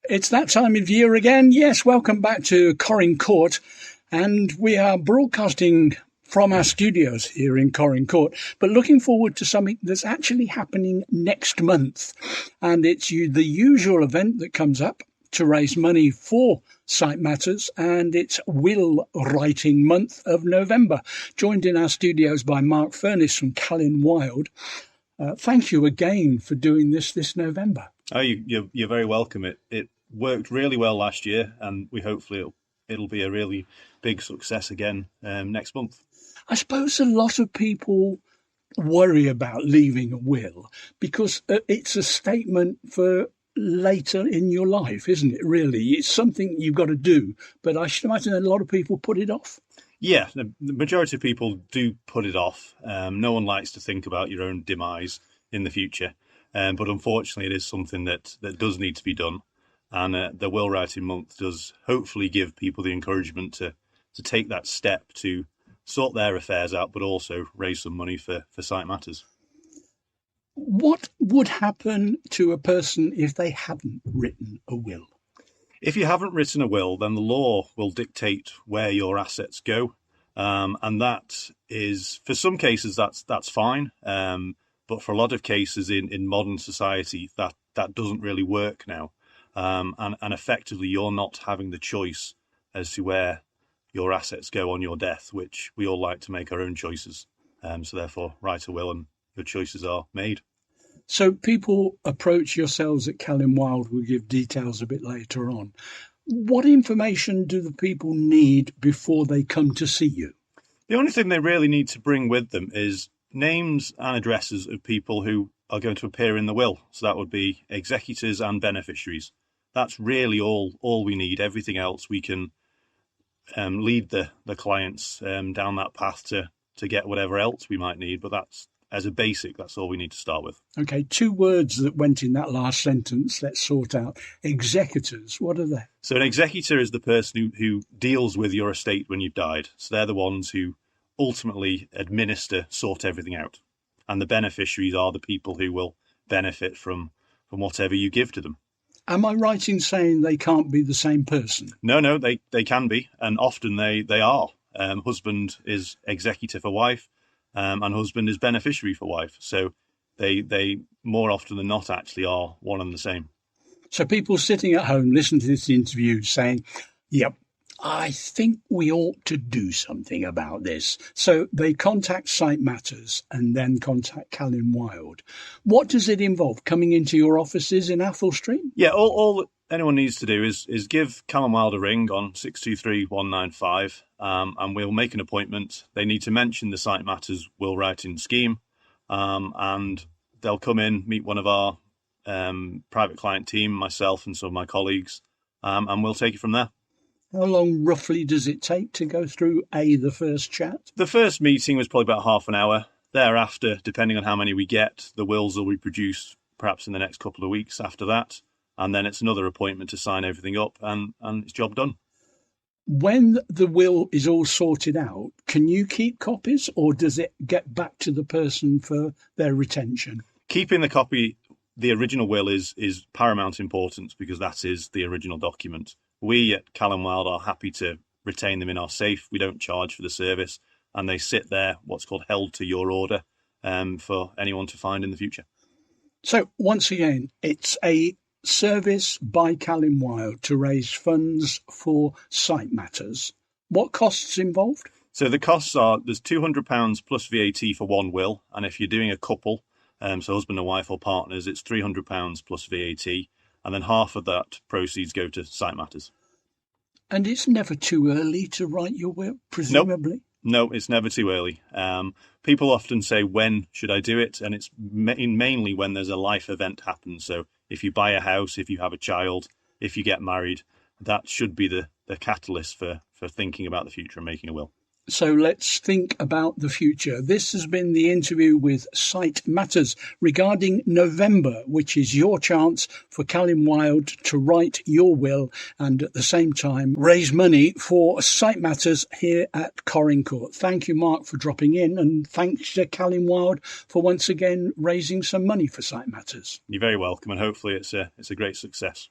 It's that time of year again. Yes, welcome back to Callin Court. And we are broadcasting from our studios here in Callin Court, but looking forward to something that's actually happening next month. And it's the usual event that comes up to raise money for Sight Matters, and it's Will Writing Month of November. Joined in our studios by Marc Furness from Callin Wild. Thank you again for doing this November. Oh, you're very welcome. It worked really well last year, and we hopefully it'll be a really big success again next month. I suppose a lot of people worry about leaving a will because it's a statement for later in your life, isn't it, really? It's something you've got to do, but I should imagine a lot of people put it off. Yeah, the majority of people do put it off. No one likes to think about your own demise in the future, but unfortunately it is something that does need to be done. And the Will Writing Month does hopefully give people the encouragement to take that step to sort their affairs out, but also raise some money for Sight Matters. What would happen to a person if they hadn't written a will? If you haven't written a will, then the law will dictate where your assets go. And that is, for some cases, that's fine. But for a lot of cases in modern society, that doesn't really work now. And effectively, you're not having the choice as to where your assets go on your death, which we all like to make our own choices. So therefore, write a will and your choices are made. So people approach yourselves at Callin Wild. We'll give details a bit later on. What information do the people need before they come to see you? The only thing they really need to bring with them is names and addresses of people who are going to appear in the will. So that would be executors and beneficiaries. That's really all we need. Everything else we can lead the clients down that path to get whatever else we might need. But that's, as a basic, that's all we need to start with. Okay, 2 words that went in that last sentence. Let's sort out. Executors, what are they? So an executor is the person who deals with your estate when you've died. So they're the ones who ultimately sort everything out. And the beneficiaries are the people who will benefit from whatever you give to them. Am I right in saying they can't be the same person? No, they can be, and often they are. Husband is executor for wife, and husband is beneficiary for wife. So they more often than not actually are one and the same. So people sitting at home listening to this interview saying, yep, I think we ought to do something about this. So they contact Sight Matters and then contact Callin Wild. What does it involve? Coming into your offices in Athol Street? Yeah, all anyone needs to do is give Callin Wild a ring on 623-195, and we'll make an appointment. They need to mention the Sight Matters will writing scheme, and they'll come in, meet one of our private client team, myself and some of my colleagues, and we'll take it from there. How long roughly does it take to go through the first chat? The first meeting was probably about half an hour. Thereafter, depending on how many we get, the wills will be produced perhaps in the next couple of weeks after that. And then it's another appointment to sign everything up and it's job done. When the will is all sorted out, can you keep copies or does it get back to the person for their retention? Keeping the copy, the original will is paramount importance because that is the original document. We at Callin Wild are happy to retain them in our safe. We don't charge for the service and they sit there, what's called held to your order, for anyone to find in the future. So once again, it's a service by Callin Wild to raise funds for Sight Matters. What costs involved? So the costs are, there's £200 plus VAT for one will. And if you're doing a couple, so husband and wife or partners, it's £300 plus VAT. And then half of that proceeds go to Sight Matters. And it's never too early to write your will, presumably? No, it's never too early. People often say, when should I do it? And it's mainly when there's a life event happens. So if you buy a house, if you have a child, if you get married, that should be the catalyst for thinking about the future and making a will. So let's think about the future. This has been the interview with Sight Matters regarding November, which is your chance for Callin Wild to write your will and at the same time raise money for Sight Matters here at Callin Court. Thank you, Marc, for dropping in, and thanks to Callin Wild for once again raising some money for Sight Matters. You're very welcome, and hopefully it's a great success.